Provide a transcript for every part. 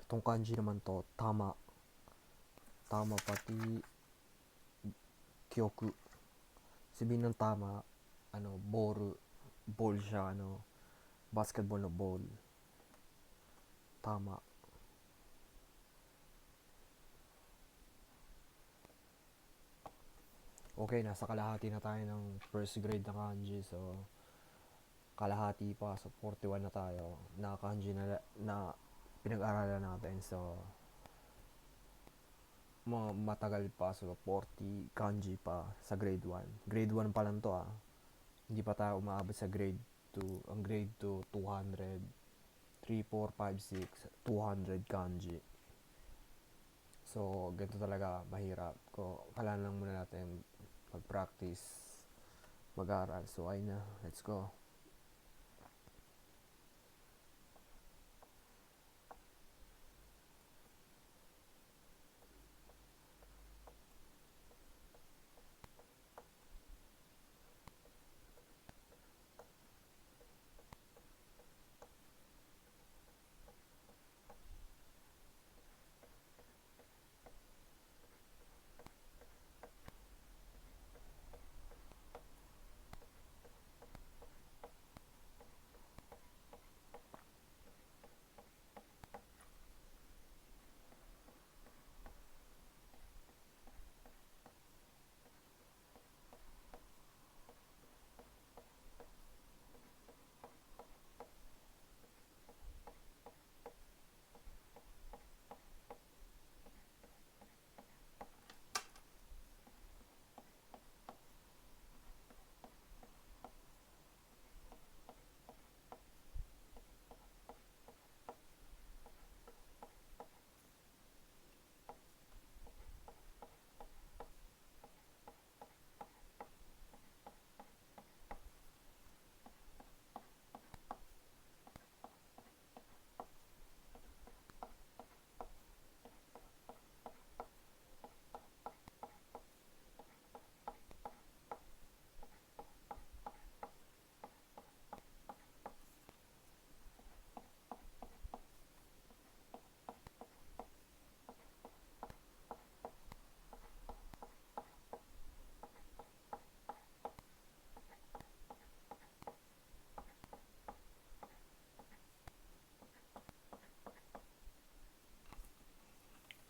Itong kanji naman to, tama. Tama pati kyoku. Sabihin ng tama, ball siya, basketball na ball. Tama. Okay, nasa kalahati na tayo ng first grade na kanji. So, kalahati pa. So, 41 na tayo. Na kanji na pinag-aralan natin. So, matagal pa. So, 40 kanji pa sa grade 1. Grade 1 pa lang to ah. Hindi pa tayo umaabot sa grade 2. Ang grade 2, 200. 3, 4, 5, 6, 200 kanji. So, ganito talaga, mahirap. Kailangan lang muna natin mag-practice, mag-aral. So, ayun na. Let's go.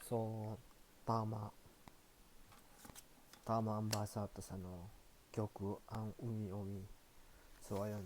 So, tama. Tama ang basa. Tapos kyoku ang umi-umi. So, ayun.